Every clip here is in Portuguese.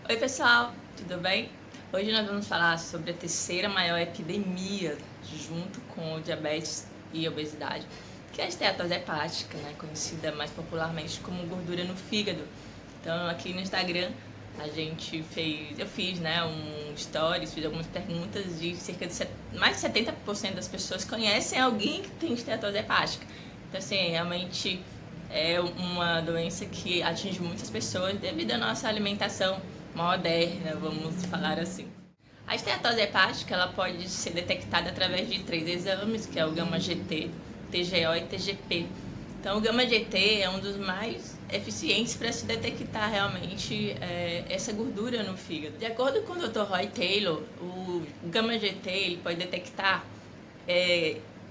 Oi pessoal, tudo bem? Hoje nós vamos falar sobre a terceira maior epidemia junto com o diabetes e obesidade, que é a esteatose hepática, né? Conhecida mais popularmente como gordura no fígado. Então aqui no Instagram eu fiz, né, um stories, fiz algumas perguntas e mais de 70% das pessoas conhecem alguém que tem esteatose hepática. Então assim, realmente é uma doença que atinge muitas pessoas devido à nossa alimentação moderna, vamos falar assim. A esteatose hepática ela pode ser detectada através de 3 exames, que é o gama-GT, TGO e TGP. Então o gama-GT é um dos mais eficientes para se detectar realmente essa gordura no fígado. De acordo com o Dr. Roy Taylor, o gama-GT ele pode detectar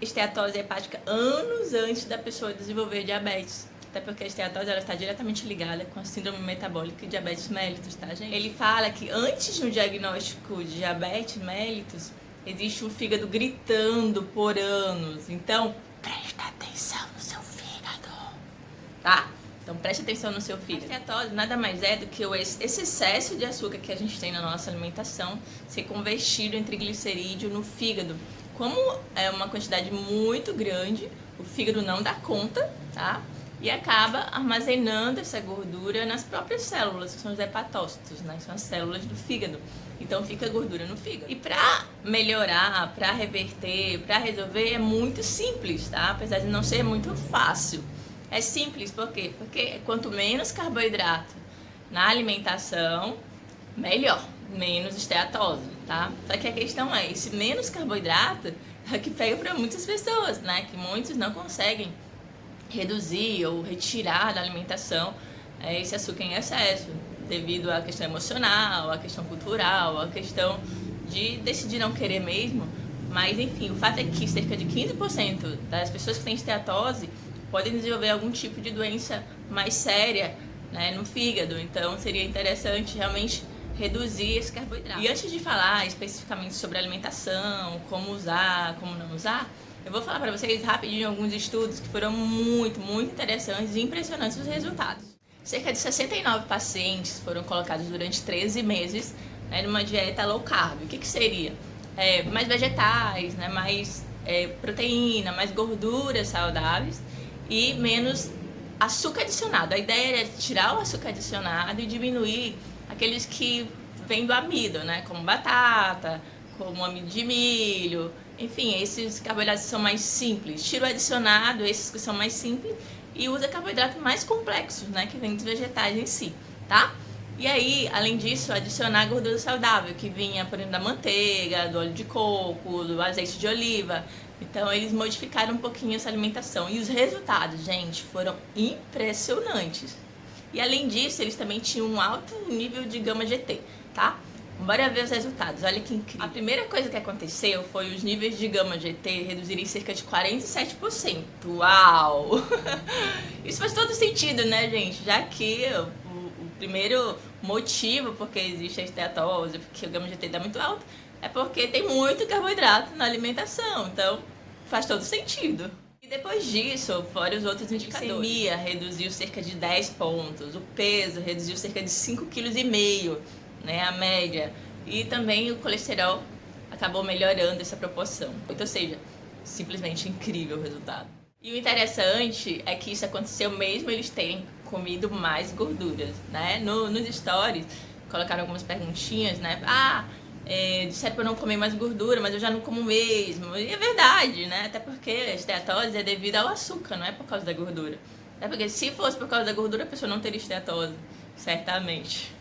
esteatose hepática anos antes da pessoa desenvolver diabetes. Até porque a esteatose ela está diretamente ligada com a síndrome metabólica e diabetes mellitus, tá, gente? Ele fala que antes do diagnóstico de diabetes mellitus, existe um fígado gritando por anos. Então, presta atenção no seu fígado, tá? Então, preste atenção no seu fígado. A esteatose nada mais é do que esse excesso de açúcar que a gente tem na nossa alimentação ser convertido em triglicerídeo no fígado. Como é uma quantidade muito grande, o fígado não dá conta, tá? E acaba armazenando essa gordura nas próprias células, que são os hepatócitos, né? São as células do fígado. Então fica gordura no fígado. E para melhorar, para reverter, para resolver é muito simples, tá? Apesar de não ser muito fácil. É simples, por quê? Porque quanto menos carboidrato na alimentação, melhor, menos esteatose, tá? Só que a questão é, esse menos carboidrato é que pega para muitas pessoas, né? Que muitos não conseguem reduzir ou retirar da alimentação esse açúcar em excesso, devido à questão emocional, à questão cultural, à questão de decidir não querer mesmo. Mas enfim, o fato é que cerca de 15% das pessoas que têm esteatose podem desenvolver algum tipo de doença mais séria, né, no fígado. Então seria interessante realmente reduzir esse carboidrato. E antes de falar especificamente sobre alimentação, como usar, como não usar, eu vou falar para vocês rapidinho alguns estudos que foram muito interessantes e impressionantes os resultados. Cerca de 69 pacientes foram colocados durante 13 meses, né, numa dieta low carb. O que seria? Mais vegetais, né, mais proteína, mais gorduras saudáveis e menos açúcar adicionado. A ideia era tirar o açúcar adicionado e diminuir aqueles que vêm do amido, né, como batata, como amido de milho, enfim, esses carboidratos são mais simples. Tira o adicionado, esses que são mais simples, e usa carboidratos mais complexos, né, que vêm dos vegetais em si, tá? E aí, além disso, adicionar gordura saudável, que vinha, por exemplo, da manteiga, do óleo de coco, do azeite de oliva. Então, eles modificaram um pouquinho essa alimentação. E os resultados, gente, foram impressionantes. E além disso, eles também tinham um alto nível de gama-GT, tá? Bora ver os resultados, olha que incrível. A primeira coisa que aconteceu foi os níveis de gama-GT reduzirem cerca de 47%. Uau! Isso faz todo sentido, né, gente? Já que o primeiro motivo porque existe a esteatose, porque o gama-GT dá muito alto, é porque tem muito carboidrato na alimentação. Então, faz todo sentido. E depois disso, fora os outros indicadores. A glicemia reduziu cerca de 10 pontos, o peso reduziu cerca de 5,5 kg, né, a média, e também o colesterol acabou melhorando essa proporção. Ou seja, simplesmente incrível o resultado. E o interessante é que isso aconteceu mesmo eles terem comido mais gorduras, né? Nos stories colocaram algumas perguntinhas, né? Disseram para eu não comer mais gordura, mas eu já não como mesmo. E é verdade, né? Até porque a esteatose é devido ao açúcar, não é por causa da gordura. Até porque se fosse por causa da gordura, a pessoa não teria esteatose, certamente.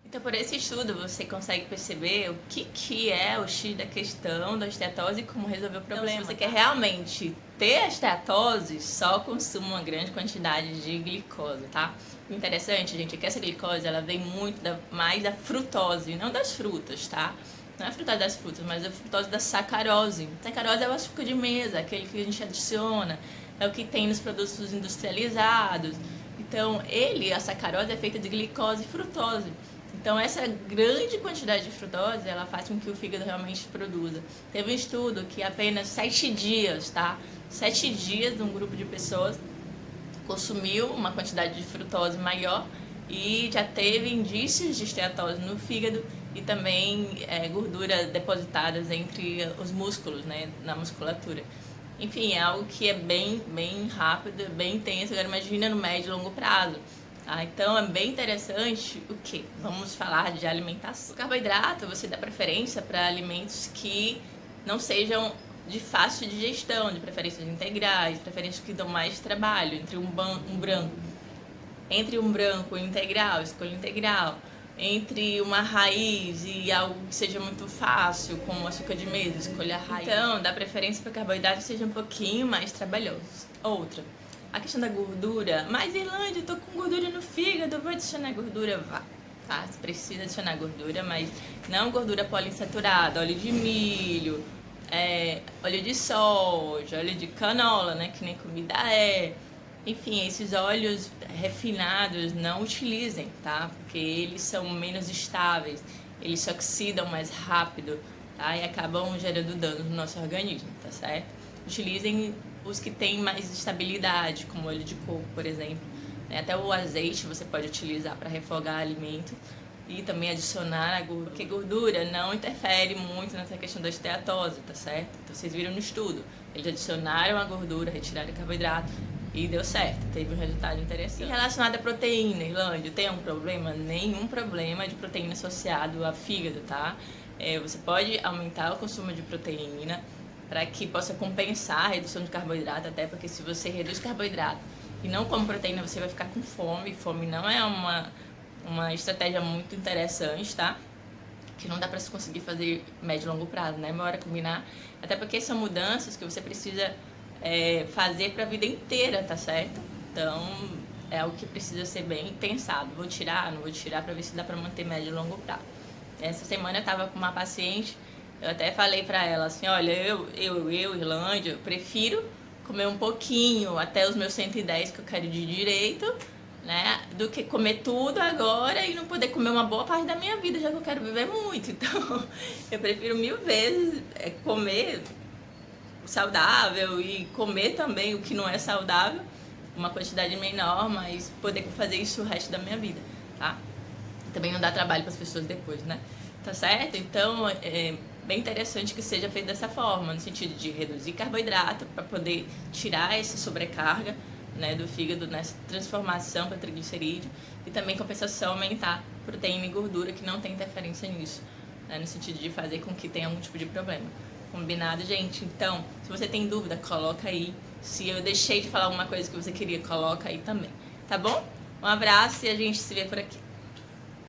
Então, por esse estudo, você consegue perceber o que é o X da questão da esteatose e como resolver o problema. Então, se você quer realmente ter a esteatose, só consuma uma grande quantidade de glicose, tá? O interessante, gente, é que essa glicose, ela vem muito mais da frutose, não das frutas, tá? Não é a frutose das frutas, mas a frutose da sacarose. Sacarose é o açúcar de mesa, aquele que a gente adiciona, é o que tem nos produtos industrializados. Então, a sacarose é feita de glicose e frutose. Então, essa grande quantidade de frutose, ela faz com que o fígado realmente produza. Teve um estudo que apenas 7 dias, tá? 7 dias de um grupo de pessoas consumiu uma quantidade de frutose maior e já teve indícios de esteatose no fígado e também gordura depositadas entre os músculos, né, na musculatura. Enfim, é algo que é bem rápido, bem intenso. Agora imagina no médio e longo prazo. Então é bem interessante o que? Vamos falar de alimentação. O carboidrato, você dá preferência para alimentos que não sejam de fácil digestão, de preferências integrais, preferências que dão mais trabalho, entre um branco e um integral, escolha integral, entre uma raiz e algo que seja muito fácil, como açúcar de mesa, escolha a raiz. Então, dá preferência para carboidrato que seja um pouquinho mais trabalhoso. Outra, a questão da gordura. Mas, Irlande, eu tô com gordura no fígado, eu vou adicionar gordura? Vá, tá? Você precisa adicionar gordura, mas não gordura poliinsaturada, óleo de milho, óleo de soja, óleo de canola, né, que nem comida é. Enfim, esses óleos refinados não utilizem, tá? Porque eles são menos estáveis, eles se oxidam mais rápido, tá? E acabam gerando dano no nosso organismo, tá certo? Utilizem os que têm mais estabilidade, como óleo de coco, por exemplo. Até o azeite você pode utilizar para refogar alimento e também adicionar a gordura, porque gordura não interfere muito nessa questão da esteatose, tá certo? Então vocês viram no estudo, eles adicionaram a gordura, retiraram o carboidrato e deu certo, teve um resultado interessante. E relacionado à proteína, Irlande, tem um problema? Nenhum problema de proteína associado ao fígado, tá? Você pode aumentar o consumo de proteína para que possa compensar a redução de carboidrato, até porque se você reduz carboidrato e não come proteína, você vai ficar com fome. Fome não é uma estratégia muito interessante, tá? Que não dá pra se conseguir fazer médio e longo prazo, né? Bora combinar. Até porque são mudanças que você precisa fazer pra vida inteira, tá certo? Então, é algo que precisa ser bem pensado. Vou tirar, não vou tirar, pra ver se dá pra manter médio e longo prazo. Essa semana eu tava com uma paciente, eu até falei pra ela assim, olha, eu Irlândia, eu prefiro comer um pouquinho até os meus 110 que eu quero de direito, né, do que comer tudo agora e não poder comer uma boa parte da minha vida, já que eu quero viver muito. Então, eu prefiro 1000 vezes comer saudável e comer também o que não é saudável, uma quantidade menor, mas poder fazer isso o resto da minha vida, tá? Também não dá trabalho para as pessoas depois, né? Tá certo? Então, é bem interessante que seja feito dessa forma, no sentido de reduzir carboidrato para poder tirar essa sobrecarga, né, do fígado nessa transformação para triglicerídeo e também compensação aumentar proteína e gordura que não tem interferência nisso, né, no sentido de fazer com que tenha algum tipo de problema. Combinado, gente? Então, se você tem dúvida, coloca aí. Se eu deixei de falar alguma coisa que você queria, coloca aí também. Tá bom? Um abraço e a gente se vê por aqui.